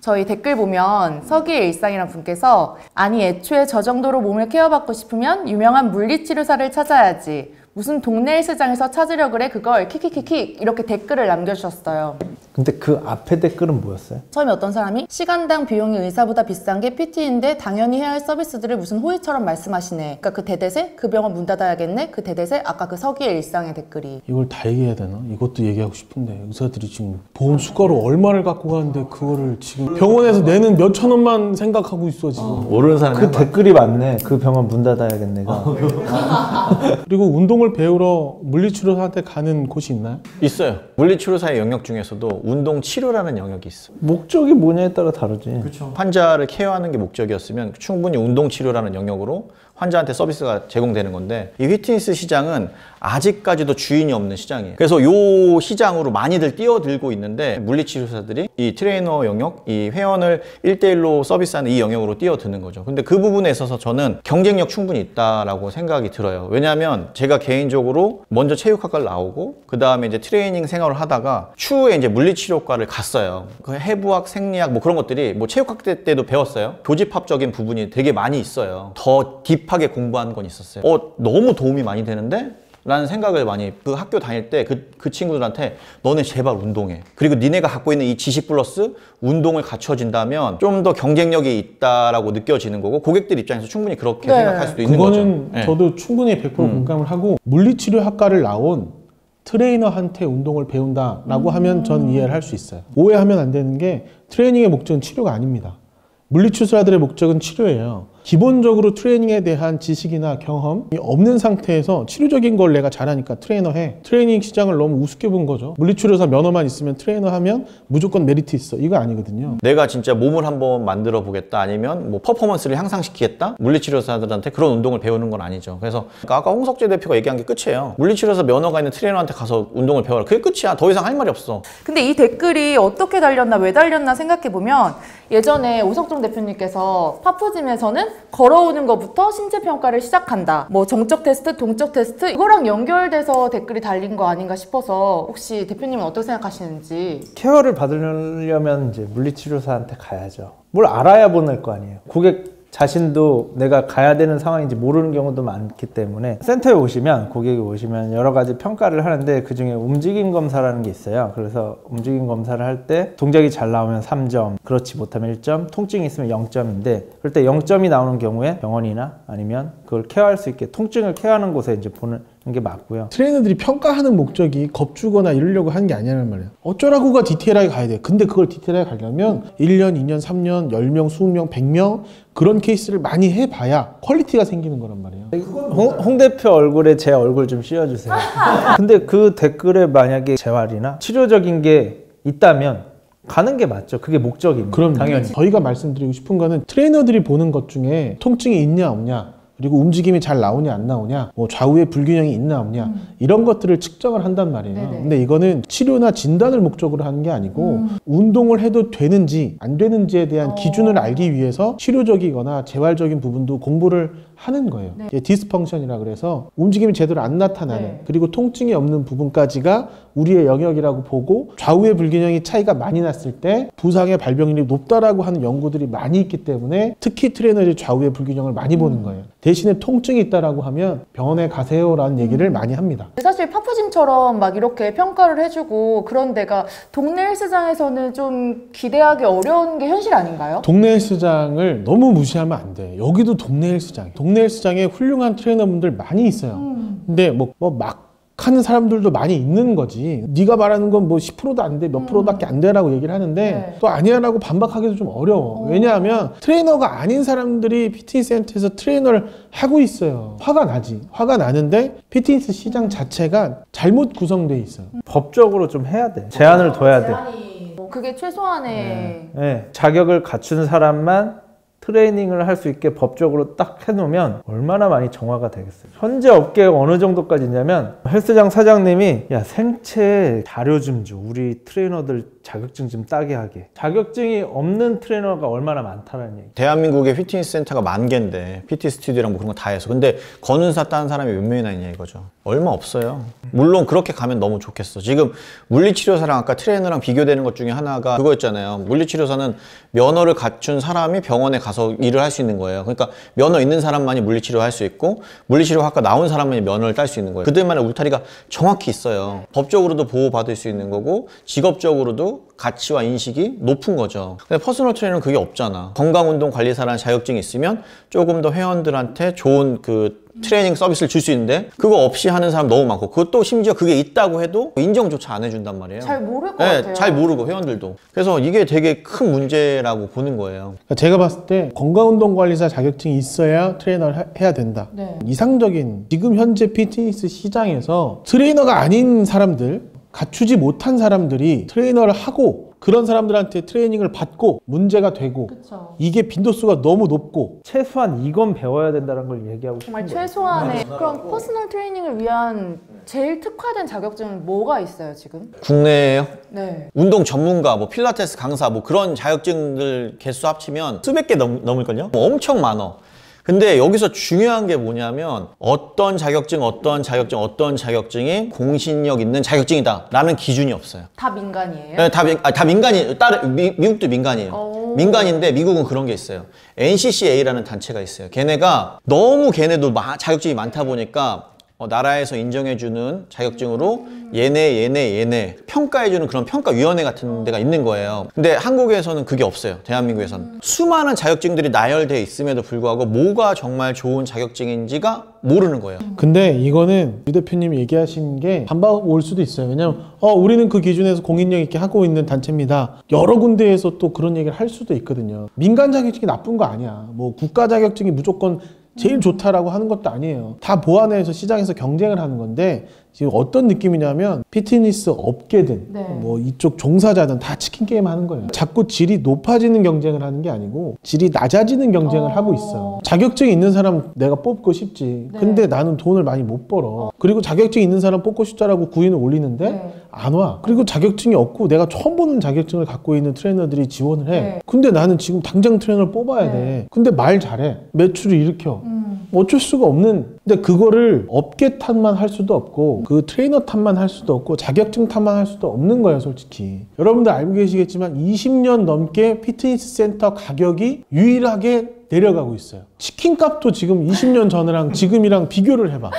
저희 댓글 보면 서기의 일상이란 분께서 아니 애초에 저 정도로 몸을 케어받고 싶으면 유명한 물리치료사를 찾아야지. 무슨 동네 헬스장에서 찾으려 그래 그걸 킥킥킥킥 이렇게 댓글을 남겨주셨어요. 근데 그 앞에 댓글은 뭐였어요? 처음에 어떤 사람이 시간당 비용이 의사보다 비싼 게 PT인데 당연히 해야 할 서비스들을 무슨 호의처럼 말씀하시네. 그러니까 그 대댓에 그 병원 문 닫아야겠네. 그 대댓에 아까 그 서기의 일상의 댓글이. 이걸 다 얘기해야 되나? 이것도 얘기하고 싶은데 의사들이 지금 보험 수가로 얼마를 갖고 가는데 그거를 지금 병원에서 내는 몇 천 원만 생각하고 있어 지금. 모르는 사람이 그 댓글이 맞네. 그 병원 문 닫아야겠네가. 그리고 운동을 배우러 물리치료사한테 가는 곳이 있나요? 있어요. 물리치료사의 영역 중에서도 운동 치료라는 영역이 있어. 목적이 뭐냐에 따라 다르지. 그렇죠. 환자를 케어하는 게 목적이었으면 충분히 운동 치료라는 영역으로 환자한테 서비스가 제공되는 건데, 이 피트니스 시장은 아직까지도 주인이 없는 시장이에요. 그래서 이 시장으로 많이들 뛰어들고 있는데, 물리치료사들이 이 트레이너 영역, 이 회원을 1대1로 서비스하는 이 영역으로 뛰어드는 거죠. 근데 그 부분에 있어서 저는 경쟁력 충분히 있다라고 생각이 들어요. 왜냐하면 제가 개인적으로 먼저 체육학과를 나오고 그 다음에 이제 트레이닝 생활을 하다가 추후에 이제 물리치료과를 갔어요. 그 해부학, 생리학 뭐 그런 것들이 뭐 체육학대 때도 배웠어요. 교집합적인 부분이 되게 많이 있어요. 더 딥하게 공부한 건 있었어요. 너무 도움이 많이 되는데? 라는 생각을 많이 그 학교 다닐 때 그 친구들한테 너네 제발 운동해. 그리고 니네가 갖고 있는 이 지식 플러스 운동을 갖춰진다면 좀 더 경쟁력이 있다라고 느껴지는 거고, 고객들 입장에서 충분히 그렇게 생각할 수도 있는 거죠. 그거는 저도 충분히 100% 공감을 하고, 물리치료학과를 나온 트레이너한테 운동을 배운다라고 하면 전 이해를 할 수 있어요. 오해하면 안 되는 게 트레이닝의 목적은 치료가 아닙니다. 물리치료사들의 목적은 치료예요. 기본적으로 트레이닝에 대한 지식이나 경험이 없는 상태에서 치료적인 걸 내가 잘하니까 트레이너 해. 트레이닝 시장을 너무 우습게 본 거죠. 물리치료사 면허만 있으면 트레이너 하면 무조건 메리트 있어. 이거 아니거든요. 내가 진짜 몸을 한번 만들어 보겠다, 아니면 뭐 퍼포먼스를 향상시키겠다? 물리치료사들한테 그런 운동을 배우는 건 아니죠. 그래서 아까 홍석재 대표가 얘기한 게 끝이에요. 물리치료사 면허가 있는 트레이너한테 가서 운동을 배워라. 그게 끝이야. 더 이상 할 말이 없어. 근데 이 댓글이 어떻게 달렸나 왜 달렸나 생각해보면, 예전에 오석종 대표님께서 파프짐에서는 걸어오는 것부터 신체평가를 시작한다. 뭐 정적 테스트, 동적 테스트, 이거랑 연결돼서 댓글이 달린 거 아닌가 싶어서 혹시 대표님은 어떻게 생각하시는지. 케어를 받으려면 이제 물리치료사한테 가야죠. 뭘 알아야 보낼 거 아니에요. 고객 자신도 내가 가야 되는 상황인지 모르는 경우도 많기 때문에 센터에 오시면, 고객이 오시면 여러 가지 평가를 하는데 그중에 움직임 검사라는 게 있어요. 그래서 움직임 검사를 할 때 동작이 잘 나오면 3점, 그렇지 못하면 1점, 통증이 있으면 0점인데, 그럴 때 0점이 나오는 경우에 병원이나 아니면 그걸 케어할 수 있게 통증을 케어하는 곳에 이제 보는 게 맞고요. 트레이너들이 평가하는 목적이 겁주거나 이러려고 하는 게 아니라는 말이에요. 어쩌라고가 디테일하게 가야 돼요. 근데 그걸 디테일하게 가려면 1년, 2년, 3년, 10명, 20명, 100명 그런 케이스를 많이 해봐야 퀄리티가 생기는 거란 말이에요. 홍 대표 얼굴에 제 얼굴 좀 씌워주세요. 근데 그 댓글에 만약에 재활이나 치료적인 게 있다면 가는 게 맞죠. 그게 목적입니다. 그럼 당연히. 저희가 말씀드리고 싶은 거는 트레이너들이 보는 것 중에 통증이 있냐 없냐, 그리고 움직임이 잘 나오냐 안 나오냐, 뭐 좌우의 불균형이 있나 없냐, 이런 것들을 측정을 한단 말이에요. 네네. 근데 이거는 치료나 진단을 목적으로 하는 게 아니고 운동을 해도 되는지 안 되는지에 대한 기준을 알기 위해서 치료적이거나 재활적인 부분도 공부를 하는 거예요. 네. 이게 디스펑션이라 그래서 움직임이 제대로 안 나타나는, 네. 그리고 통증이 없는 부분까지가 우리의 영역이라고 보고, 좌우의 불균형이 차이가 많이 났을 때 부상의 발병률이 높다라고 하는 연구들이 많이 있기 때문에 특히 트레이너들이 좌우의 불균형을 많이 보는 거예요. 대신에 통증이 있다라고 하면 병원에 가세요라는 얘기를 많이 합니다. 사실 파프짐처럼 막 이렇게 평가를 해주고 그런 데가 동네 헬스장에서는 좀 기대하기 어려운 게 현실 아닌가요? 동네 헬스장을 너무 무시하면 안 돼. 여기도 동네 헬스장이에요. 동네 헬스장에 훌륭한 트레이너분들 많이 있어요. 근데 막 하는 사람들도 많이 있는 거지. 네가 말하는 건 뭐 10%도 안 돼, 몇 프로밖에 안 돼라고 얘기를 하는데 네. 또 아니야라고 반박하기도 좀 어려워. 왜냐하면 트레이너가 아닌 사람들이 피트니스 센터에서 트레이너를 하고 있어요. 화가 나지. 화가 나는데 피트니스 시장 자체가 잘못 구성돼 있어요. 법적으로 좀 해야 돼. 제한을 둬야 돼. 그게 최소한의 네. 자격을 갖춘 사람만 트레이닝을 할 수 있게 법적으로 딱 해놓으면 얼마나 많이 정화가 되겠어요. 현재 업계가 어느 정도까지 있냐면 헬스장 사장님이 야 생체 자료 좀 줘. 우리 트레이너들 자격증 좀 따게 하게. 자격증이 없는 트레이너가 얼마나 많다는 얘기. 대한민국에 피트니스 센터가 10,000개인데 PT 스튜디오랑 뭐 그런 거 다 해서 근데 건은사 딴 사람이 몇 명이나 있냐 이거죠. 얼마 없어요. 물론 그렇게 가면 너무 좋겠어. 지금 물리치료사랑 아까 트레이너랑 비교되는 것 중에 하나가 그거였잖아요. 물리치료사는 면허를 갖춘 사람이 병원에 가서 일을 할 수 있는 거예요. 그러니까 면허 있는 사람만이 물리치료 할 수 있고 물리치료학과 나온 사람만이 면허를 딸 수 있는 거예요. 그들만의 울타리가 정확히 있어요. 법적으로도 보호받을 수 있는 거고 직업적으로도 가치와 인식이 높은 거죠. 근데 퍼스널 트레이너는 그게 없잖아. 건강운동관리사라는 자격증이 있으면 조금 더 회원들한테 좋은 그 트레이닝 서비스를 줄 수 있는데 그거 없이 하는 사람 너무 많고 그것도 심지어 그게 있다고 해도 인정조차 안 해준단 말이에요. 잘 모를 것 네, 같아요. 잘 모르고 회원들도. 그래서 이게 되게 큰 문제라고 보는 거예요. 그러니까 제가 봤을 때 건강운동관리사 자격증이 있어야 트레이너를 해야 된다. 네. 이상적인 지금 현재 피트니스 시장에서 트레이너가 아닌 사람들, 갖추지 못한 사람들이 트레이너를 하고 그런 사람들한테 트레이닝을 받고 문제가 되고 그쵸. 이게 빈도수가 너무 높고 최소한 이건 배워야 된다는 걸 얘기하고 싶은 정말 거예요. 최소한의 그럼 퍼스널 트레이닝을 위한 제일 특화된 자격증은 뭐가 있어요 지금? 국내에요? 네. 운동 전문가, 뭐 필라테스 강사, 뭐 그런 자격증들 개수 합치면 수백 개 넘을걸요? 엄청 많아. 근데 여기서 중요한 게 뭐냐면 어떤 자격증이 공신력 있는 자격증이다 라는 기준이 없어요. 다 민간이에요? 네, 다 민간이, 미국도 민간이에요. 민간인데 미국은 그런 게 있어요. NCCA라는 단체가 있어요. 걔네도 자격증이 많다 보니까 나라에서 인정해주는 자격증으로 얘네 평가해주는 그런 평가위원회 같은 데가 있는 거예요. 근데 한국에서는 그게 없어요. 대한민국에서는. 수많은 자격증들이 나열되어 있음에도 불구하고 뭐가 정말 좋은 자격증인지가 모르는 거예요. 근데 이거는 유 대표님이 얘기하신 게 반박 올 수도 있어요. 왜냐면 우리는 그 기준에서 공인력 있게 하고 있는 단체입니다. 여러 군데에서 또 그런 얘기를 할 수도 있거든요. 민간 자격증이 나쁜 거 아니야. 뭐 국가 자격증이 무조건 제일 좋다라고 하는 것도 아니에요. 다 보완해서 시장에서 경쟁을 하는 건데 지금 어떤 느낌이냐면 피트니스 업계든 네. 뭐 이쪽 종사자든 다 치킨 게임 하는 거예요. 자꾸 질이 높아지는 경쟁을 하는 게 아니고 질이 낮아지는 경쟁을 하고 있어요. 자격증이 있는 사람 내가 뽑고 싶지. 네. 근데 나는 돈을 많이 못 벌어. 그리고 자격증이 있는 사람 뽑고 싶다라고 구인을 올리는데 네. 안 와. 그리고 자격증이 없고 내가 처음 보는 자격증을 갖고 있는 트레이너들이 지원을 해. 네. 근데 나는 지금 당장 트레이너를 뽑아야 네. 돼. 근데 말 잘해. 매출을 일으켜. 어쩔 수가 없는. 근데 그거를 업계 탓만 할 수도 없고 그 트레이너 탓만 할 수도 없고 자격증 탓만 할 수도 없는 거예요, 솔직히. 여러분들 알고 계시겠지만 20년 넘게 피트니스 센터 가격이 유일하게 내려가고 있어요. 치킨 값도 지금 20년 전이랑 지금이랑 비교를 해봐.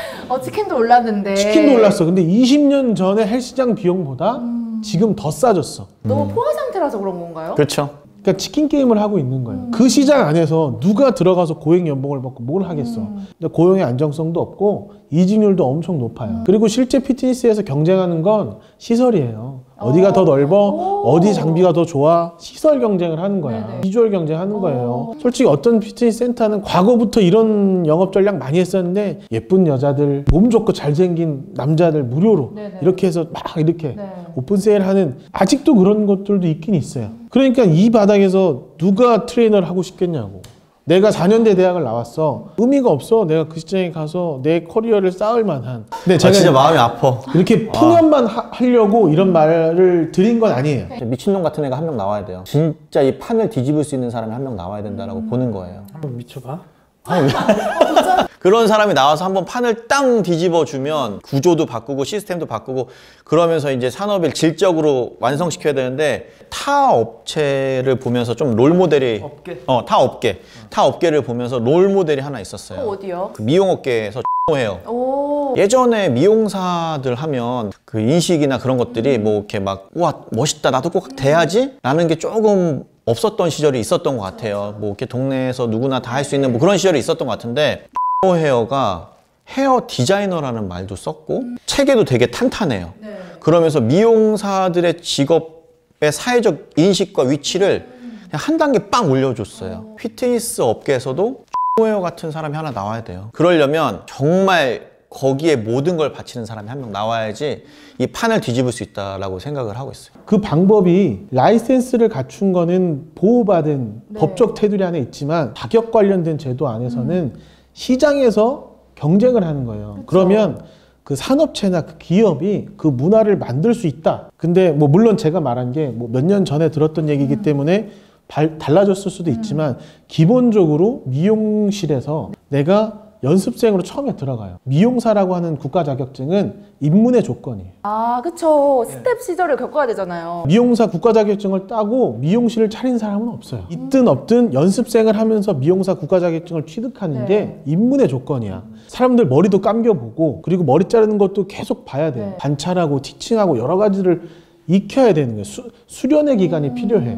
치킨도 올랐는데. 치킨도 올랐어. 근데 20년 전에 헬스장 비용보다 지금 더 싸졌어. 너무 포화 상태라서 그런 건가요? 그렇죠. 그러니까 치킨 게임을 하고 있는 거예요. 그 시장 안에서 누가 들어가서 고액 연봉을 받고 뭘 하겠어. 근데 고용의 안정성도 없고 이직률도 엄청 높아요. 그리고 실제 피트니스에서 경쟁하는 건 시설이에요. 어디가 더 넓어? 어디 장비가 더 좋아? 시설 경쟁을 하는 거야. 네네. 비주얼 경쟁하는 거예요. 솔직히 어떤 피트니스 센터는 과거부터 이런 영업 전략 많이 했었는데 예쁜 여자들, 몸 좋고 잘생긴 남자들 무료로 네네. 이렇게 해서 막 이렇게 네. 오픈 세일하는 아직도 그런 것들도 있긴 있어요. 그러니까 이 바닥에서 누가 트레이너를 하고 싶겠냐고. 내가 4년대 대학을 나왔어. 의미가 없어. 내가 그 시장에 가서 내 커리어를 쌓을 만한. 근데 제가 진짜 마음이 아파. 이렇게 풍연만 하려고 이런 말을 드린 건 아니에요. 미친놈 같은 애가 한 명 나와야 돼요. 진짜 이 판을 뒤집을 수 있는 사람이 한 명 나와야 된다라고 보는 거예요. 한번 미쳐봐. 그런 사람이 나와서 한번 판을 땅 뒤집어주면 구조도 바꾸고 시스템도 바꾸고 그러면서 이제 산업을 질적으로 완성시켜야 되는데 타 업체를 보면서 좀 롤모델이 타 업계를 보면서 롤모델이 하나 있었어요. 어디요? 그 미용업계에서 해요. 오. 예전에 미용사들 하면 그 인식이나 그런 것들이 뭐 이렇게 막 우와 멋있다 나도 꼭 돼야지 라는 게 조금 없었던 시절이 있었던 것 같아요. 뭐 이렇게 동네에서 누구나 다 할 수 있는 뭐 그런 시절이 있었던 것 같은데 헤어가 헤어 디자이너라는 말도 썼고 체계도 되게 탄탄해요. 네. 그러면서 미용사들의 직업의 사회적 인식과 위치를 그냥 한 단계 빵 올려줬어요. 피트니스 업계에서도 헤어 같은 사람이 하나 나와야 돼요. 그러려면 정말 거기에 모든 걸 바치는 사람이 한 명 나와야지 이 판을 뒤집을 수 있다라고 생각을 하고 있어요. 그 방법이 라이센스를 갖춘 거는 보호받은 네. 법적 테두리 안에 있지만 가격 관련된 제도 안에서는 시장에서 경쟁을 하는 거예요. 그러면 그 산업체나 그 기업이 그 문화를 만들 수 있다. 근데 뭐 물론 제가 말한 게 뭐 몇 년 전에 들었던 얘기이기 때문에 달라졌을 수도 있지만 기본적으로 미용실에서 내가 연습생으로 처음에 들어가요. 미용사라고 하는 국가 자격증은 입문의 조건이에요. 아, 그쵸. 스텝 시절을 겪어야 되잖아요. 미용사 국가 자격증을 따고 미용실을 차린 사람은 없어요. 있든 없든 연습생을 하면서 미용사 국가 자격증을 취득하는 게 입문의 조건이야. 사람들 머리도 감겨보고 그리고 머리 자르는 것도 계속 봐야 돼요. 관찰하고 티칭하고 여러 가지를 익혀야 되는 거예요. 수련의 기간이 필요해.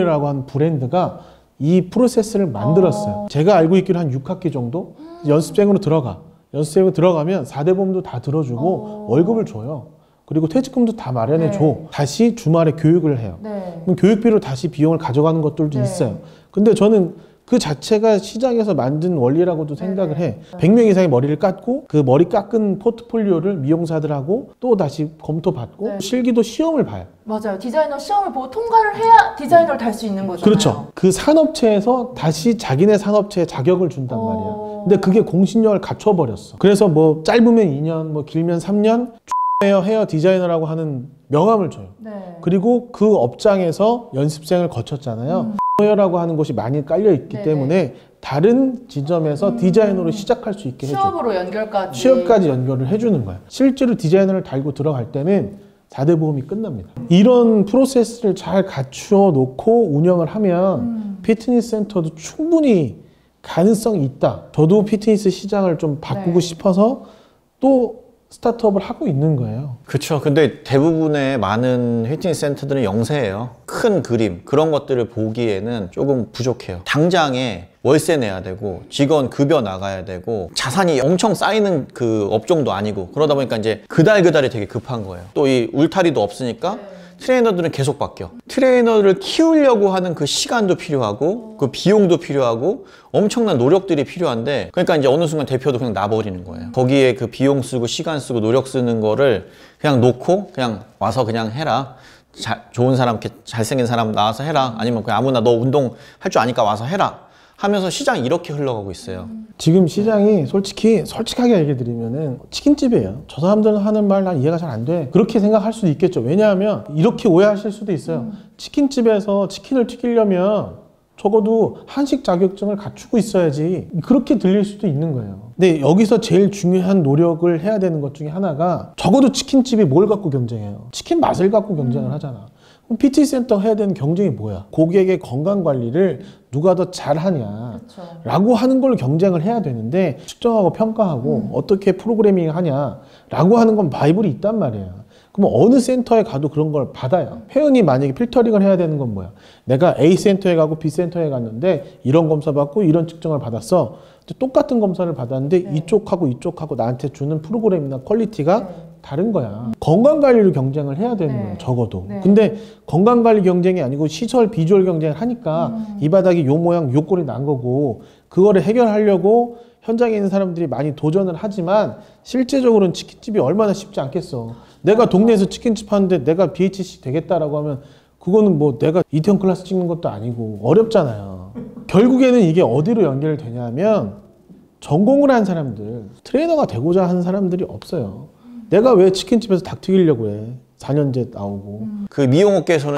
라고 하는 브랜드가 이 프로세스를 만들었어요. 제가 알고 있기로 한 6학기 정도 연습생으로 들어가. 연습생으로 들어가면 4대 보험도 다 들어주고 월급을 줘요. 그리고 퇴직금도 다 마련해줘. 다시 주말에 교육을 해요. 그럼 교육비로 다시 비용을 가져가는 것들도 있어요. 근데 저는 그 자체가 시장에서 만든 원리라고도 생각을 해. 100명 이상의 머리를 깎고 그 머리 깎은 포트폴리오를 미용사들하고 또 다시 검토받고 실기도 시험을 봐요. 맞아요. 디자이너 시험을 보고 통과를 해야 디자이너를 달 수 있는 거잖아요. 그렇죠. 그 산업체에서 다시 자기네 산업체에 자격을 준단 말이야. 근데 그게 공신력을 갖춰버렸어. 그래서 뭐 짧으면 2년, 뭐 길면 3년 헤어 디자이너라고 하는 명함을 줘요. 그리고 그 업장에서 연습생을 거쳤잖아요. 헤어라고 하는 곳이 많이 깔려 있기 때문에 다른 지점에서 디자이너로 시작할 수 있게 해줘. 취업으로 연결까지. 취업까지 연결을 해주는 거야. 실제로 디자이너를 달고 들어갈 때는 4대 보험이 끝납니다. 이런 프로세스를 잘 갖추어 놓고 운영을 하면 피트니스 센터도 충분히 가능성이 있다. 저도 피트니스 시장을 좀 바꾸고 싶어서 또 스타트업을 하고 있는 거예요. 그렇죠. 근데 대부분의 많은 피트니스 센터들은 영세예요. 큰 그림 그런 것들을 보기에는 조금 부족해요. 당장에 월세 내야 되고 직원 급여 나가야 되고 자산이 엄청 쌓이는 그 업종도 아니고 그러다 보니까 이제 그달그달이 되게 급한 거예요. 또 이 울타리도 없으니까 트레이너들은 계속 바뀌어. 트레이너를 키우려고 하는 그 시간도 필요하고 그 비용도 필요하고 엄청난 노력들이 필요한데 그러니까 이제 어느 순간 대표도 그냥 놔버리는 거예요. 거기에 그 비용 쓰고 시간 쓰고 노력 쓰는 거를 그냥 놓고 그냥 와서 그냥 해라. 좋은 사람, 이렇게 잘생긴 사람 나와서 해라. 아니면 그냥 아무나 너 운동 할 줄 아니까 와서 해라. 하면서 시장이 이렇게 흘러가고 있어요. 지금 시장이 솔직하게 얘기 드리면은 치킨집이에요. 저 사람들은 하는 말 난 이해가 잘 안 돼. 그렇게 생각할 수도 있겠죠. 왜냐하면 이렇게 오해하실 수도 있어요. 치킨집에서 치킨을 튀기려면 적어도 한식 자격증을 갖추고 있어야지. 그렇게 들릴 수도 있는 거예요. 근데 여기서 제일 중요한 노력을 해야 되는 것 중에 하나가 적어도 치킨집이 뭘 갖고 경쟁해요? 치킨 맛을 갖고 경쟁을 하잖아. 그럼 PT 센터 해야 되는 경쟁이 뭐야? 고객의 건강 관리를 누가 더 잘하냐 라고 하는 걸 경쟁을 해야 되는데 측정하고 평가하고 어떻게 프로그래밍 하냐라고 하는 건 바이블이 있단 말이에요. 그럼 어느 센터에 가도 그런 걸 받아요. 회원이 만약에 필터링을 해야 되는 건 뭐야? 내가 A 센터에 가고 B 센터에 갔는데 이런 검사 받고 이런 측정을 받았어. 똑같은 검사를 받았는데 이쪽하고 나한테 주는 프로그램이나 퀄리티가 다른 거야. 건강관리를 경쟁을 해야 되는 거예요. 적어도. 근데 건강관리 경쟁이 아니고 시설 비주얼 경쟁을 하니까 이 바닥이 요 모양 요 꼴이 난 거고 그거를 해결하려고 현장에 있는 사람들이 많이 도전을 하지만 실제적으로는 치킨집이 얼마나 쉽지 않겠어. 내가 동네에서 치킨집 하는데 내가 BHC 되겠다라고 하면 그거는 뭐 내가 이태원 클래스 찍는 것도 아니고 어렵잖아요. 결국에는 이게 어디로 연결되냐면 전공을 한 사람들, 트레이너가 되고자 하는 사람들이 없어요. 내가 왜 치킨집에서 닭 튀기려고 해? 4년제 나오고. 그 미용업계에서는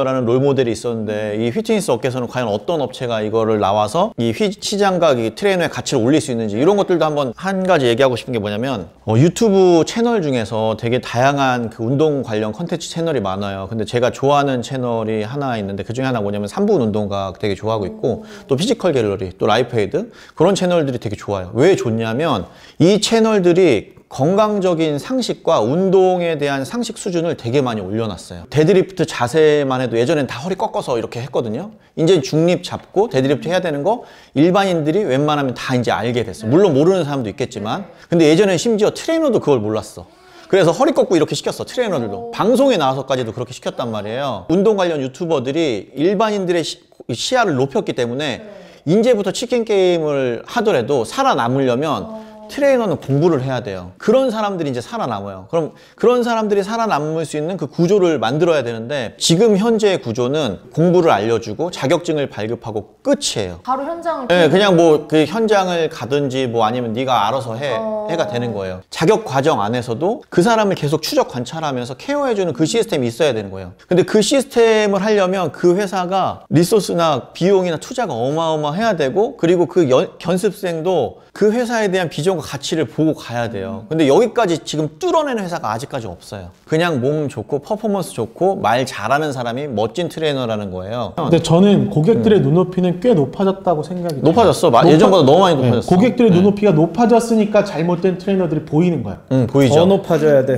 라는 롤모델이 있었는데 이 피트니스 업계에서는 과연 어떤 업체가 이거를 나와서 이 시장과 이 트레이너의 가치를 올릴 수 있는지 이런 것들도 한번 한 가지 얘기하고 싶은 게 뭐냐면 유튜브 채널 중에서 되게 다양한 그 운동 관련 컨텐츠 채널이 많아요. 근데 제가 좋아하는 채널이 하나 있는데 그 중에 하나 뭐냐면 3분 운동가 되게 좋아하고 있고 또 피지컬 갤러리 또 라이프에이드 그런 채널들이 되게 좋아요. 왜 좋냐면 이 채널들이 건강적인 상식과 운동에 대한 상식 수준을 되게 많이 올려놨어요. 데드리프트 자세만 해도 예전엔 다 허리 꺾어서 이렇게 했거든요. 이제 중립 잡고 데드리프트 해야 되는 거 일반인들이 웬만하면 다 이제 알게 됐어. 물론 모르는 사람도 있겠지만 근데 예전엔 심지어 트레이너도 그걸 몰랐어. 그래서 허리 꺾고 이렇게 시켰어. 트레이너들도 방송에 나와서까지도 그렇게 시켰단 말이에요. 운동 관련 유튜버들이 일반인들의 시야를 높였기 때문에 이제부터 치킨 게임을 하더라도 살아남으려면 트레이너는 공부를 해야 돼요. 그런 사람들이 이제 살아남아요. 그럼 그런 사람들이 살아남을 수 있는 그 구조를 만들어야 되는데 지금 현재의 구조는 공부를 알려주고 자격증을 발급하고 끝이에요. 바로 현장을 네, 그냥 뭐 그 현장을 가든지 뭐 아니면 네가 알아서 해가 되는 거예요. 자격 과정 안에서도 그 사람을 계속 추적 관찰하면서 케어해주는 그 시스템이 있어야 되는 거예요. 근데 그 시스템을 하려면 그 회사가 리소스나 비용이나 투자가 어마어마해야 되고 그리고 그 견습생도 그 회사에 대한 비전과 가치를 보고 가야 돼요. 근데 여기까지 지금 뚫어내는 회사가 아직까지 없어요. 그냥 몸 좋고 퍼포먼스 좋고 말 잘하는 사람이 멋진 트레이너라는 거예요. 근데 저는 고객들의 눈높이는 꽤 높아졌다고 생각이 돼요. 높아졌어. 예전보다 너무 많이 높아졌어. 고객들의 눈높이가 높아졌으니까 잘못된 트레이너들이 보이는 거야. 보이죠. 더 높아져야 돼.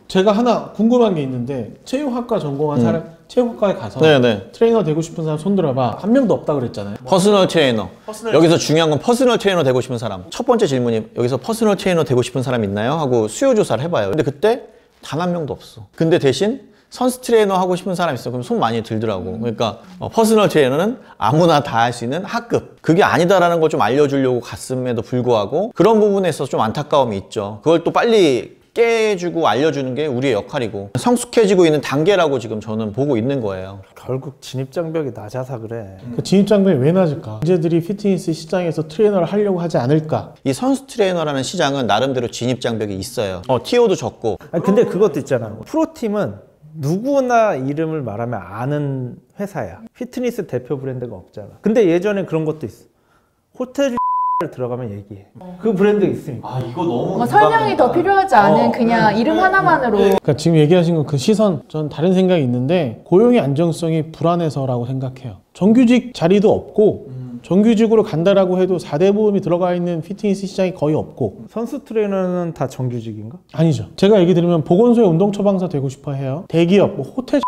제가 하나 궁금한 게 있는데 체육학과 전공한 사람 체육학과에 가서 네네. 트레이너 되고 싶은 사람 손 들어봐. 한 명도 없다 그랬잖아요. 퍼스널 트레이너. 여기서 중요한 건 퍼스널 트레이너 되고 싶은 사람. 첫 번째 질문이 여기서 퍼스널 트레이너 되고 싶은 사람 있나요? 하고 수요 조사를 해봐요. 근데 그때 단 한 명도 없어. 근데 대신 선수 트레이너 하고 싶은 사람 있어. 그럼 손 많이 들더라고. 그러니까 퍼스널 트레이너는 아무나 다 할 수 있는 하급. 그게 아니다라는 걸 좀 알려주려고 갔음에도 불구하고 그런 부분에 있어서 좀 안타까움이 있죠. 그걸 또 빨리 깨주고 알려주는 게 우리의 역할이고 성숙해지고 있는 단계라고 지금 저는 보고 있는 거예요. 결국 진입장벽이 낮아서 그래. 그 진입장벽이 왜 낮을까? 인재들이 피트니스 시장에서 트레이너를 하려고 하지 않을까? 이 선수 트레이너라는 시장은 나름대로 진입장벽이 있어요. TO도 적고. 아니, 근데 그것도 있잖아. 프로팀은 누구나 이름을 말하면 아는 회사야. 피트니스 대표 브랜드가 없잖아. 근데 예전에 그런 것도 있어. 호텔 들어가면 얘기해. 그 브랜드 있으니까. 이거 너무 뭔가 설명이 더 필요하지 않은 그냥 이름 하나만으로. 그러니까 지금 얘기하신 건 그 시선, 전 다른 생각이 있는데 고용의 안정성이 불안해서라고 생각해요. 정규직 자리도 없고 정규직으로 간다라고 해도 4대 보험이 들어가 있는 피트니스 시장이 거의 없고. 선수 트레이너는 다 정규직인가? 아니죠. 제가 얘기 드리면 보건소의 운동 처방사 되고 싶어 해요. 대기업, 뭐 호텔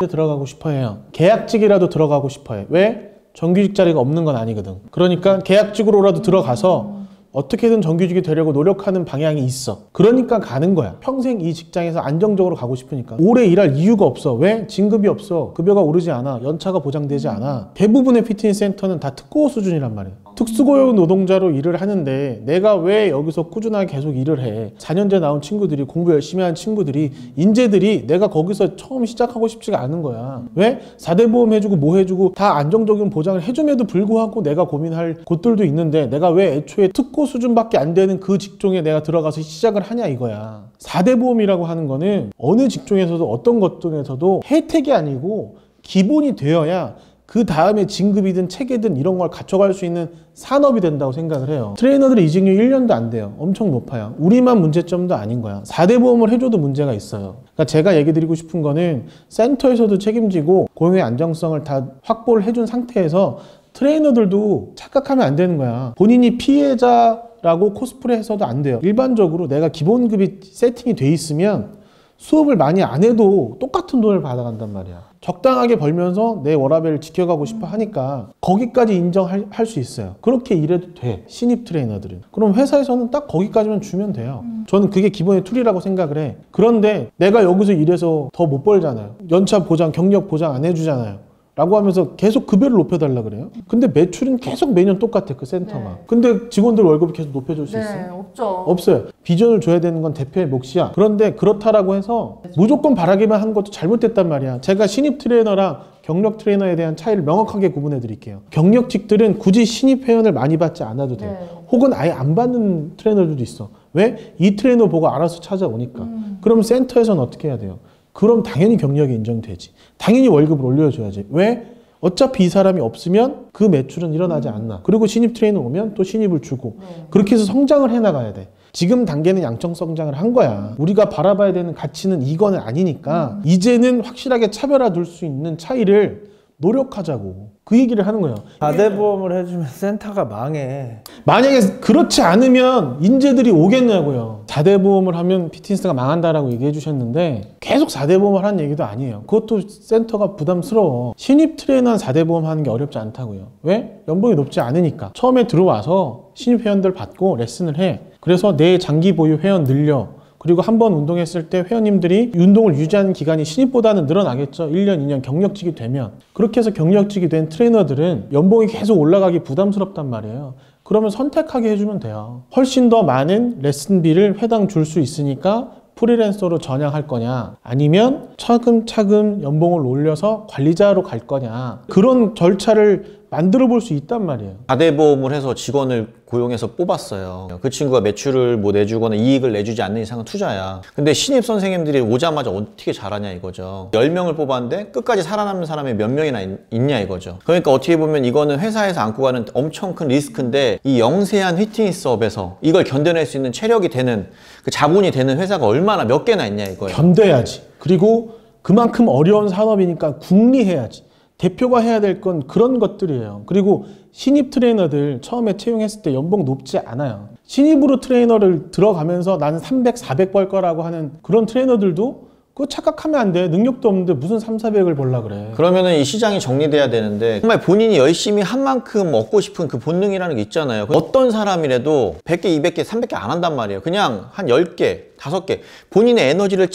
들어가고 싶어 해요. 계약직이라도 들어가고 싶어 해. 왜? 정규직 자리가 없는 건 아니거든. 그러니까 계약직으로라도 들어가서 어떻게든 정규직이 되려고 노력하는 방향이 있어. 그러니까 가는 거야. 평생 이 직장에서 안정적으로 가고 싶으니까. 오래 일할 이유가 없어. 왜? 진급이 없어. 급여가 오르지 않아. 연차가 보장되지 않아. 대부분의 피트니스 센터는 다 특고 수준이란 말이야. 특수고용 노동자로 일을 하는데 내가 왜 여기서 꾸준하게 계속 일을 해? 4년제 나온 친구들이, 공부 열심히 한 친구들이, 인재들이 내가 거기서 처음 시작하고 싶지가 않은 거야. 왜? 4대 보험 해주고 뭐 해주고 다 안정적인 보장을 해줌에도 불구하고 내가 고민할 곳들도 있는데 내가 왜 애초에 특고 수준밖에 안 되는 그 직종에 내가 들어가서 시작을 하냐 이거야. 4대 보험이라고 하는 거는 어느 직종에서도 어떤 것 중에서도 혜택이 아니고 기본이 되어야 그 다음에 진급이든 체계든 이런 걸 갖춰갈 수 있는 산업이 된다고 생각을 해요. 트레이너들의 이직률 1년도 안 돼요. 엄청 높아요. 우리만 문제점도 아닌 거야. 4대 보험을 해줘도 문제가 있어요. 그러니까 제가 얘기 드리고 싶은 거는 센터에서도 책임지고 고용의 안정성을 다 확보를 해준 상태에서 트레이너들도 착각하면 안 되는 거야. 본인이 피해자라고 코스프레 해서도 안 돼요. 일반적으로 내가 기본급이 세팅이 돼 있으면 수업을 많이 안 해도 똑같은 돈을 받아간단 말이야. 적당하게 벌면서 내 워라밸을 지켜가고 싶어 하니까 거기까지 인정할 수 있어요. 그렇게 일해도 돼. 신입 트레이너들은. 그럼 회사에서는 딱 거기까지만 주면 돼요. 저는 그게 기본의 툴이라고 생각을 해. 그런데 내가 여기서 일해서 더 못 벌잖아요. 연차 보장, 경력 보장 안 해주잖아요. 라고 하면서 계속 급여를 높여달라 그래요. 근데 매출은 계속 매년 똑같아, 그 센터가. 네. 근데 직원들 월급을 계속 높여줄 수 네, 있어요? 없죠. 없어요. 비전을 줘야 되는 건 대표의 몫이야. 그런데 그렇다라고 해서 무조건 바라기만 한 것도 잘못됐단 말이야. 제가 신입 트레이너랑 경력 트레이너에 대한 차이를 명확하게 구분해 드릴게요. 경력직들은 굳이 신입 회원을 많이 받지 않아도 돼요. 네. 혹은 아예 안 받는 트레이너들도 있어. 왜? 이 트레이너 보고 알아서 찾아오니까. 그럼 센터에서는 어떻게 해야 돼요? 그럼 당연히 경력이 인정되지. 당연히 월급을 올려줘야지. 왜? 어차피 이 사람이 없으면 그 매출은 일어나지 않나. 그리고 신입 트레이너 오면 또 신입을 주고. 그렇게 해서 성장을 해나가야 돼. 지금 단계는 양적 성장을 한 거야. 우리가 바라봐야 되는 가치는 이거는 아니니까 이제는 확실하게 차별화 둘 수 있는 차이를 노력하자고. 그 얘기를 하는 거예요. 4대 보험을 해주면 센터가 망해. 만약에 그렇지 않으면 인재들이 오겠냐고요. 4대 보험을 하면 피트니스가 망한다라고 얘기해 주셨는데 계속 4대 보험을 하는 얘기도 아니에요. 그것도 센터가 부담스러워. 신입 트레이너는 4대 보험 하는 게 어렵지 않다고요. 왜? 연봉이 높지 않으니까. 처음에 들어와서 신입 회원들 받고 레슨을 해. 그래서 내 장기 보유 회원 늘려. 그리고 한 번 운동했을 때 회원님들이 운동을 유지하는 기간이 신입보다는 늘어나겠죠. 1년, 2년 경력직이 되면. 그렇게 해서 경력직이 된 트레이너들은 연봉이 계속 올라가기 부담스럽단 말이에요. 그러면 선택하게 해주면 돼요. 훨씬 더 많은 레슨비를 회당 줄 수 있으니까 프리랜서로 전향할 거냐, 아니면 차근차근 연봉을 올려서 관리자로 갈 거냐, 그런 절차를 만들어 볼 수 있단 말이에요. 4대 보험을 해서 직원을 고용해서 뽑았어요. 그 친구가 매출을 뭐 내주거나 이익을 내주지 않는 이상은 투자야. 근데 신입 선생님들이 오자마자 어떻게 잘하냐 이거죠. 10명을 뽑았는데 끝까지 살아남는 사람이 몇 명이나 있냐 이거죠. 그러니까 어떻게 보면 이거는 회사에서 안고 가는 엄청 큰 리스크인데, 이 영세한 휘트니스업에서 이걸 견뎌낼 수 있는 체력이 되는, 그 자본이 되는 회사가 얼마나 몇 개나 있냐 이거예요. 견뎌야지. 그리고 그만큼 어려운 산업이니까 궁리해야지. 대표가 해야 될 건 그런 것들이에요. 그리고 신입 트레이너들 처음에 채용했을 때 연봉 높지 않아요. 신입으로 트레이너를 들어가면서 나는 300, 400 벌 거라고 하는 그런 트레이너들도 그거 착각하면 안 돼. 능력도 없는데 무슨 3, 400을 벌라 그래. 그러면은 이 시장이 정리돼야 되는데, 정말 본인이 열심히 한 만큼 얻고 싶은 그 본능이라는 게 있잖아요. 어떤 사람이라도 100개, 200개, 300개 안 한단 말이에요. 그냥 한 10개, 5개. 본인의 에너지를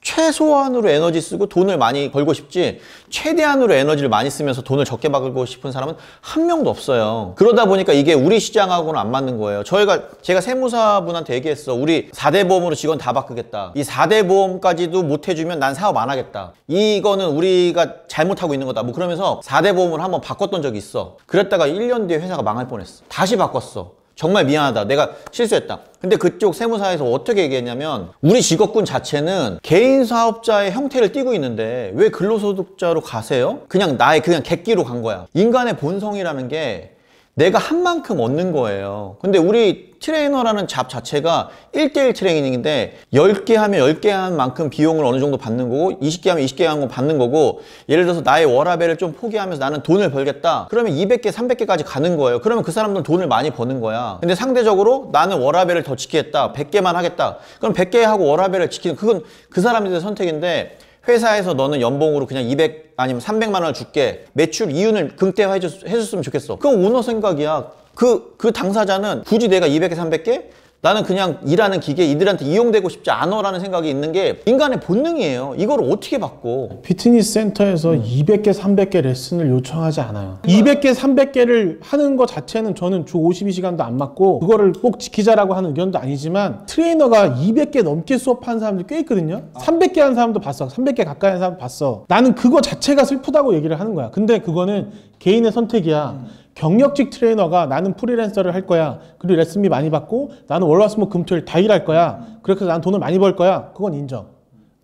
최소한으로 에너지 쓰고 돈을 많이 벌고 싶지, 최대한으로 에너지를 많이 쓰면서 돈을 적게 벌고 싶은 사람은 한 명도 없어요. 그러다 보니까 이게 우리 시장하고는 안 맞는 거예요. 제가 세무사분한테 얘기했어. 우리 4대 보험으로 직원 다 바꾸겠다. 이 4대 보험까지도 못 해주면 난 사업 안 하겠다. 이거는 우리가 잘못하고 있는 거다. 뭐 그러면서 4대 보험을 한번 바꿨던 적이 있어. 그랬다가 1년 뒤에 회사가 망할 뻔했어. 다시 바꿨어. 정말 미안하다. 내가 실수했다. 근데 그쪽 세무사에서 어떻게 얘기했냐면, 우리 직업군 자체는 개인 사업자의 형태를 띠고 있는데 왜 근로소득자로 가세요? 그냥 그냥 객기로 간 거야. 인간의 본성이라는 게 내가 한 만큼 얻는 거예요. 근데 우리 트레이너라는 잡 자체가 1대1 트레이닝인데 10개 하면 10개 한 만큼 비용을 어느 정도 받는 거고, 20개 하면 20개 한 거 받는 거고, 예를 들어서 나의 워라밸을 좀 포기하면서 나는 돈을 벌겠다. 그러면 200개, 300개까지 가는 거예요. 그러면 그 사람들은 돈을 많이 버는 거야. 근데 상대적으로 나는 워라밸을 더 지키겠다. 100개만 하겠다. 그럼 100개 하고 워라밸을 지키는, 그건 그 사람들의 선택인데, 회사에서 너는 연봉으로 그냥 200 아니면 300만 원을 줄게. 매출 이윤을 극대화 해줬으면 좋겠어. 그건 오너 생각이야. 그 당사자는 굳이 내가 200개, 300개? 나는 그냥 일하는 기계, 이들한테 이용되고 싶지 않아라는 생각이 있는 게 인간의 본능이에요. 이걸 어떻게 바꿔? 피트니스 센터에서 200개, 300개 레슨을 요청하지 않아요. 200개, 300개를 하는 것 자체는 저는 주 52시간도 안 맞고 그거를 꼭 지키자라고 하는 의견도 아니지만, 트레이너가 200개 넘게 수업하는 사람들이 꽤 있거든요. 300개 하는 사람도 봤어. 300개 가까이 하는 사람도 봤어. 나는 그거 자체가 슬프다고 얘기를 하는 거야. 근데 그거는 개인의 선택이야. 경력직 트레이너가 나는 프리랜서를 할 거야. 그리고 레슨비 많이 받고 나는 월화수목 금토일 다 일할 거야. 그래서 난 돈을 많이 벌 거야. 그건 인정.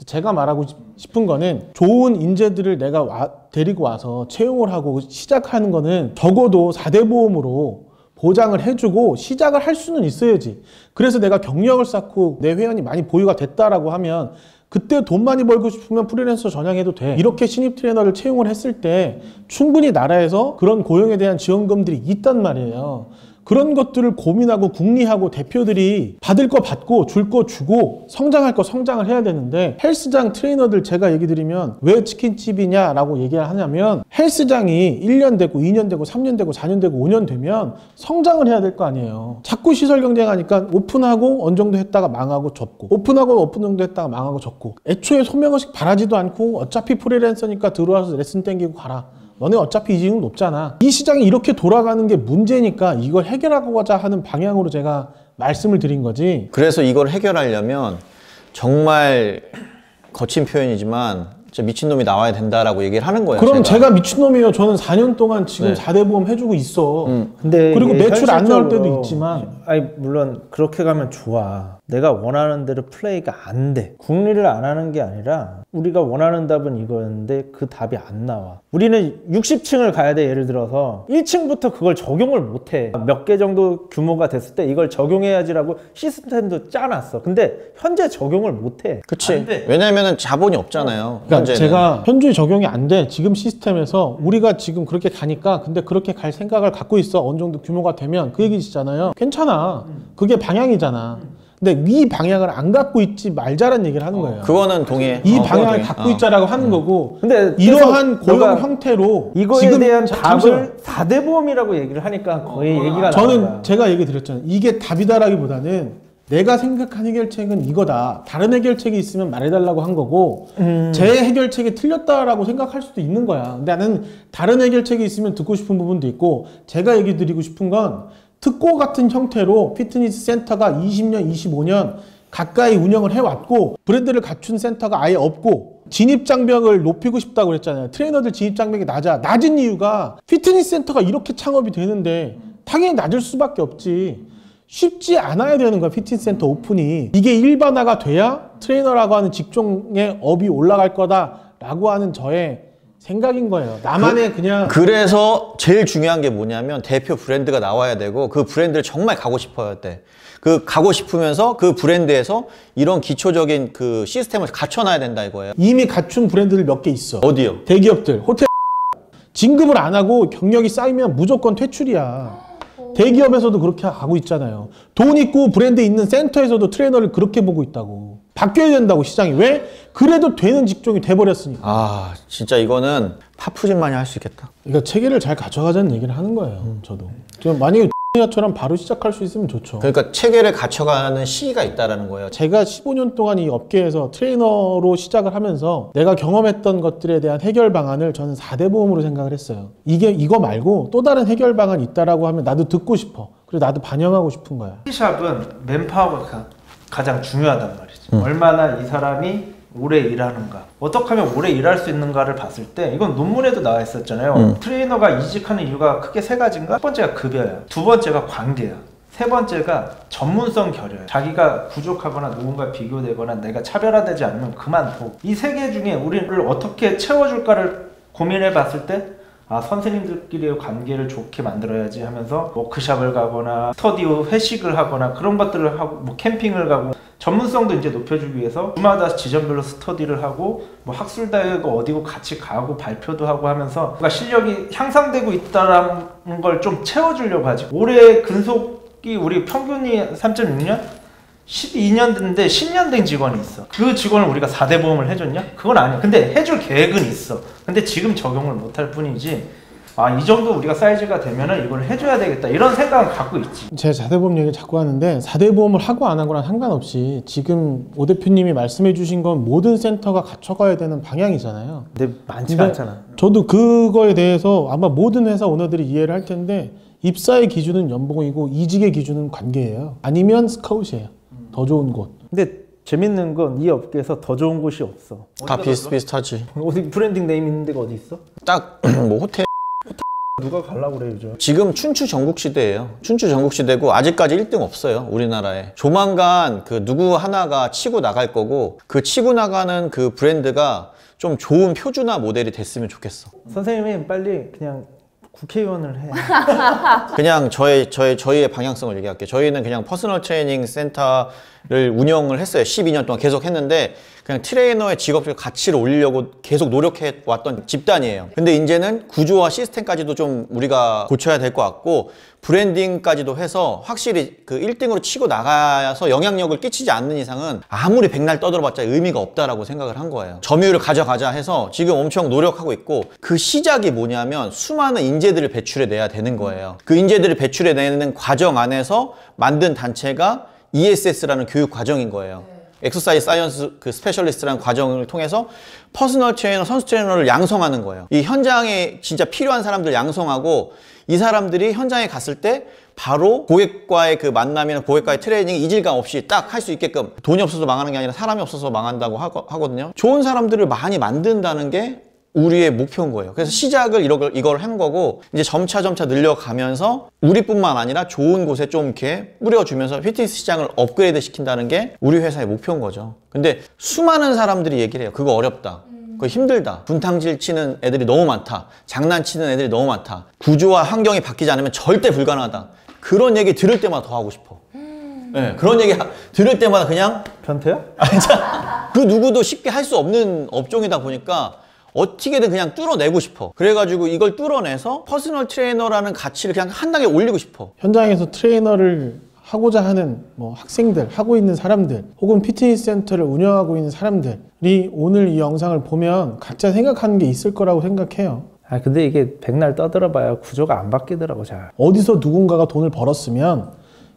제가 말하고 싶은 거는, 좋은 인재들을 내가 데리고 와서 채용을 하고 시작하는 거는 적어도 4대 보험으로 보장을 해주고 시작을 할 수는 있어야지. 그래서 내가 경력을 쌓고 내 회원이 많이 보유가 됐다라고 하면 그때 돈 많이 벌고 싶으면 프리랜서 전향해도 돼. 이렇게 신입 트레이너를 채용을 했을 때 충분히 나라에서 그런 고용에 대한 지원금들이 있단 말이에요. 그런 것들을 고민하고 궁리하고 대표들이 받을 거 받고 줄 거 주고 성장할 거 성장을 해야 되는데, 헬스장 트레이너들 제가 얘기 드리면 왜 치킨집이냐라고 얘기를 하냐면, 헬스장이 1년 되고 2년 되고 3년 되고 4년 되고 5년 되면 성장을 해야 될 거 아니에요. 자꾸 시설 경쟁하니까 오픈하고 어느 정도 했다가 망하고 접고, 오픈하고 어느 정도 했다가 망하고 접고, 애초에 소명의식 바라지도 않고 어차피 프리랜서니까 들어와서 레슨 땡기고 가라. 너네 어차피 이직률 높잖아. 이 시장이 이렇게 돌아가는 게 문제니까 이걸 해결하고자 하는 방향으로 제가 말씀을 드린 거지. 그래서 이걸 해결하려면 정말 거친 표현이지만 진짜 미친놈이 나와야 된다라고 얘기를 하는 거예요. 그럼 제가 미친놈이에요. 저는 4년 동안 지금 4대 보험 해주고 있어. 근데 그리고 이게 매출 안 나올 때도 현실적으로, 있지만. 아니 물론 그렇게 가면 좋아. 내가 원하는 대로 플레이가 안 돼. 궁리를 안 하는 게 아니라 우리가 원하는 답은 이거였는데 그 답이 안 나와. 우리는 60층을 가야 돼. 예를 들어서 1층부터 그걸 적용을 못 해. 몇 개 정도 규모가 됐을 때 이걸 적용해야지라고 시스템도 짜놨어. 근데 현재 적용을 못 해. 그치. 왜냐면은 자본이 없잖아요. 그러니까 현재는. 제가 현주의 적용이 안 돼. 지금 시스템에서 우리가 지금 그렇게 가니까, 근데 그렇게 갈 생각을 갖고 있어. 어느 정도 규모가 되면. 그 얘기시잖아요. 괜찮아. 그게 방향이잖아. 근데 이 방향을 안 갖고 있지 말자라는 얘기를 하는 거예요. 그거는 동의해. 이 그거 방향을 동의해. 갖고 있자라고 하는 거고. 근데 이러한 그래서 고용 너가 형태로 이거에 지금 대한 잠시만요. 답을 4대 보험이라고 얘기를 하니까 거의 얘기가 나와. 저는 제가 얘기 드렸잖아요. 이게 답이다라기보다는 내가 생각한 해결책은 이거다. 다른 해결책이 있으면 말해달라고 한 거고 제 해결책이 틀렸다라고 생각할 수도 있는 거야. 근데 나는 다른 해결책이 있으면 듣고 싶은 부분도 있고 제가 얘기 드리고 싶은 건 특고 같은 형태로 피트니스 센터가 20년, 25년 가까이 운영을 해왔고 브랜드를 갖춘 센터가 아예 없고 진입 장벽을 높이고 싶다고 그랬잖아요. 트레이너들 진입 장벽이 낮은 이유가 피트니스 센터가 이렇게 창업이 되는데 당연히 낮을 수밖에 없지. 쉽지 않아야 되는 거야. 피트니스 센터 오픈이. 이게 일반화가 돼야 트레이너라고 하는 직종의 업이 올라갈 거다라고 하는 저의 생각인 거예요. 나만의 그냥. 그래서 제일 중요한 게 뭐냐면 대표 브랜드가 나와야 되고 그 브랜드를 정말 가고 싶어야 돼. 그 가고 싶으면서 그 브랜드에서 이런 기초적인 그 시스템을 갖춰놔야 된다 이거예요. 이미 갖춘 브랜드들 몇 개 있어. 어디요? 대기업들, 호텔. 진급을 안 하고 경력이 쌓이면 무조건 퇴출이야. 대기업에서도 그렇게 하고 있잖아요. 돈 있고 브랜드 있는 센터에서도 트레이너를 그렇게 보고 있다고. 바뀌어야 된다고 시장이. 왜? 그래도 되는 직종이 돼버렸으니까. 아 진짜 이거는 파푸진만이 할 수 있겠다. 그러니까 체계를 잘 가져가자는 얘기를 하는 거예요. 저도. 만약에 X처럼 바로 시작할 수 있으면 좋죠. 그러니까 체계를 갖춰가는 시기가 있다라는 거예요. 제가 15년 동안 이 업계에서 트레이너로 시작을 하면서 내가 경험했던 것들에 대한 해결 방안을 저는 4대 보험으로 생각을 했어요. 이거 말고 또 다른 해결 방안이 있다라고 하면 나도 듣고 싶어. 그리고 나도 반영하고 싶은 거야. 샵은 맨파워가 가장 중요하단 말이지. 얼마나 이 사람이 오래 일하는가, 어떻게 하면 오래 일할 수 있는가를 봤을 때 이건 논문에도 나와 있었잖아요. 트레이너가 이직하는 이유가 크게 세 가지인가? 첫 번째가 급여야, 두 번째가 관계야, 세 번째가 전문성 결여야. 자기가 부족하거나 누군가 비교되거나 내가 차별화되지 않으면 그만둬. 이 세 개 중에 우리를 어떻게 채워줄까를 고민해 봤을 때 선생님들끼리의 관계를 좋게 만들어야지 하면서 워크샵을 가거나 스터디 후 회식을 하거나 그런 것들을 하고 캠핑을 가고 전문성도 이제 높여주기 위해서 주마다 지점별로 스터디를 하고 학술대회가 어디고 같이 가고 발표도 하고 하면서 뭔가 실력이 향상되고 있다는 걸 좀 채워주려고 하지. 올해 근속이 우리 평균이 3.6년? 12년 됐는데 10년 된 직원이 있어. 그 직원을 우리가 4대 보험을 해줬냐? 그건 아니야. 근데 해줄 계획은 있어. 근데 지금 적용을 못할 뿐이지 이 정도 우리가 사이즈가 되면은 이걸 해줘야 되겠다 이런 생각은 갖고 있지. 제가 4대 보험 얘기 자꾸 하는데 4대 보험을 하고 안 하고랑 상관없이 지금 오 대표님이 말씀해 주신 건 모든 센터가 갖춰가야 되는 방향이잖아요. 근데 많지가 않잖아. 저도 그거에 대해서 아마 모든 회사 오너들이 이해를 할 텐데 입사의 기준은 연봉이고 이직의 기준은 관계예요. 아니면 스카웃이에요. 더 좋은 곳. 근데 재밌는 건 이 업계에서 더 좋은 곳이 없어. 다 비슷비슷하지. 어디 브랜딩 네임 있는 데가 어디 있어? 딱 뭐 호텔. 누가 가려고 그래 요즘. 지금 춘추 전국 시대예요. 춘추 전국 시대고 아직까지 1등 없어요. 우리나라에. 조만간 그 누구 하나가 치고 나갈 거고 그 치고 나가는 그 브랜드가 좀 좋은 표준화 모델이 됐으면 좋겠어. 선생님이 빨리 그냥 국회의원을 해. 그냥 저희의 방향성을 얘기할게요. 저희는 그냥 퍼스널 트레이닝 센터를 운영을 했어요. 12년 동안 계속 했는데 그냥 트레이너의 직업적 가치를 올리려고 계속 노력해 왔던 집단이에요. 근데 이제는 구조와 시스템까지도 좀 우리가 고쳐야 될 것 같고 브랜딩까지도 해서 확실히 그 1등으로 치고 나가서 영향력을 끼치지 않는 이상은 아무리 백날 떠들어봤자 의미가 없다라고 생각을 한 거예요. 점유율을 가져가자 해서 지금 엄청 노력하고 있고 그 시작이 뭐냐면 수많은 인재들을 배출해내야 되는 거예요. 그 인재들을 배출해내는 과정 안에서 만든 단체가 ESS라는 교육 과정인 거예요. 엑서사이즈 사이언스 그 스페셜리스트라는 과정을 통해서 퍼스널 트레이너, 선수 트레이너를 양성하는 거예요. 이 현장에 진짜 필요한 사람들 양성하고 이 사람들이 현장에 갔을 때 바로 고객과의 그 만남이나 고객과의 트레이닝이 이질감 없이 딱 할 수 있게끔 돈이 없어서 망하는 게 아니라 사람이 없어서 망한다고 하거든요. 좋은 사람들을 많이 만든다는 게 우리의 목표인 거예요. 그래서 시작을 이걸 한 거고 이제 점차 늘려가면서 우리뿐만 아니라 좋은 곳에 좀 이렇게 뿌려주면서 피트니스 시장을 업그레이드 시킨다는 게 우리 회사의 목표인 거죠. 근데 수많은 사람들이 얘기를 해요. 그거 어렵다. 그거 힘들다. 분탕질 치는 애들이 너무 많다. 장난치는 애들이 너무 많다. 구조와 환경이 바뀌지 않으면 절대 불가능하다. 그런 얘기 들을 때마다 더 하고 싶어. 네, 그런 얘기 들을 때마다 그냥 변태야? 그 누구도 쉽게 할 수 없는 업종이다 보니까 어떻게든 그냥 뚫어내고 싶어. 그래가지고 이걸 뚫어내서 퍼스널 트레이너라는 가치를 그냥 한 단계 올리고 싶어. 현장에서 트레이너를 하고자 하는 학생들, 하고 있는 사람들 혹은 피트니스 센터를 운영하고 있는 사람들이 오늘 이 영상을 보면 각자 생각하는 게 있을 거라고 생각해요. 근데 이게 백날 떠들어봐야 구조가 안 바뀌더라고 잘. 어디서 누군가가 돈을 벌었으면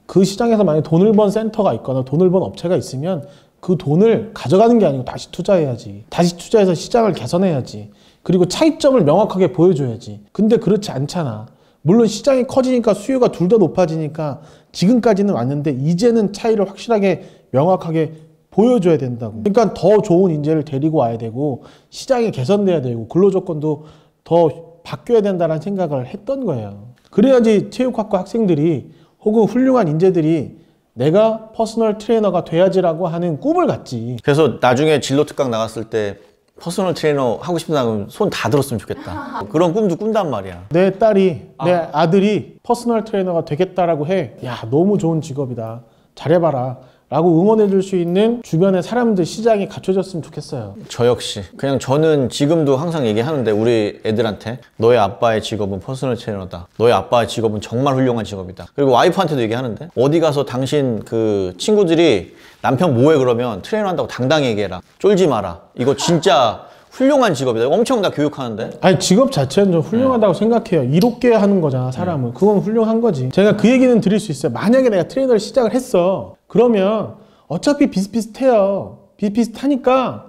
그 시장에서 만약에 돈을 번 센터가 있거나 돈을 번 업체가 있으면 그 돈을 가져가는 게 아니고 다시 투자해야지. 다시 투자해서 시장을 개선해야지. 그리고 차이점을 명확하게 보여줘야지. 근데 그렇지 않잖아. 물론 시장이 커지니까 수요가 둘 다 높아지니까 지금까지는 왔는데 이제는 차이를 확실하게 명확하게 보여줘야 된다고. 그러니까 더 좋은 인재를 데리고 와야 되고 시장이 개선돼야 되고 근로조건도 더 바뀌어야 된다는 생각을 했던 거예요. 그래야지 체육학과 학생들이 혹은 훌륭한 인재들이 내가 퍼스널 트레이너가 돼야지라고 하는 꿈을 갖지. 그래서 나중에 진로 특강 나갔을 때 퍼스널 트레이너 하고 싶다면 손 다 들었으면 좋겠다. 그런 꿈도 꾼단 말이야. 내 딸이, 내 아들이 퍼스널 트레이너가 되겠다라고 해. 야, 너무 좋은 직업이다. 잘해봐라. 라고 응원해 줄 수 있는 주변의 사람들, 시장이 갖춰졌으면 좋겠어요. 저 역시 그냥 저는 지금도 항상 얘기하는데 우리 애들한테 너의 아빠의 직업은 퍼스널 트레이너다. 너의 아빠의 직업은 정말 훌륭한 직업이다. 그리고 와이프한테도 얘기하는데 어디 가서 당신 그 친구들이 남편 뭐해 그러면 트레이너 한다고 당당히 얘기해라. 쫄지 마라. 이거 진짜 훌륭한 직업이다. 엄청 나 교육하는데. 아니, 직업 자체는 좀 훌륭하다고 생각해요. 이롭게 하는 거잖아, 사람은. 그건 훌륭한 거지. 제가 그 얘기는 드릴 수 있어요. 만약에 내가 트레이너를 시작을 했어. 그러면 어차피 비슷비슷해요. 비슷비슷하니까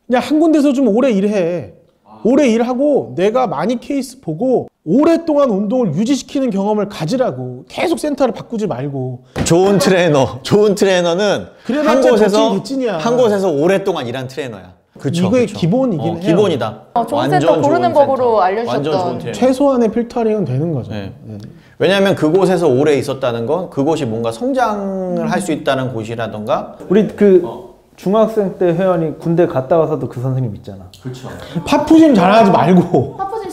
그냥 한 군데서 좀 오래 일해. 오래 일하고 내가 많이 케이스 보고 오랫동안 운동을 유지시키는 경험을 가지라고. 계속 센터를 바꾸지 말고. 좋은 트레이너는 그래봤자 덕진 개찐이야. 한 곳에서 오랫동안 일한 트레이너야. 그쵸, 이거의 그쵸. 기본이긴 해요. 기본이다. 좋은 센터 고르는 법으로 알려주셨던. 완전 좋은 트레이너. 최소한의 필터링은 되는 거죠. 네. 왜냐하면 그곳에서 오래 있었다는 건 그곳이 뭔가 성장을 할 수 있다는 곳이라던가. 우리 중학생 때 회원이 군대 갔다 와서도 그 선생님 있잖아. 그렇죠. 파푸짐 잘하지 말고. 파푸짐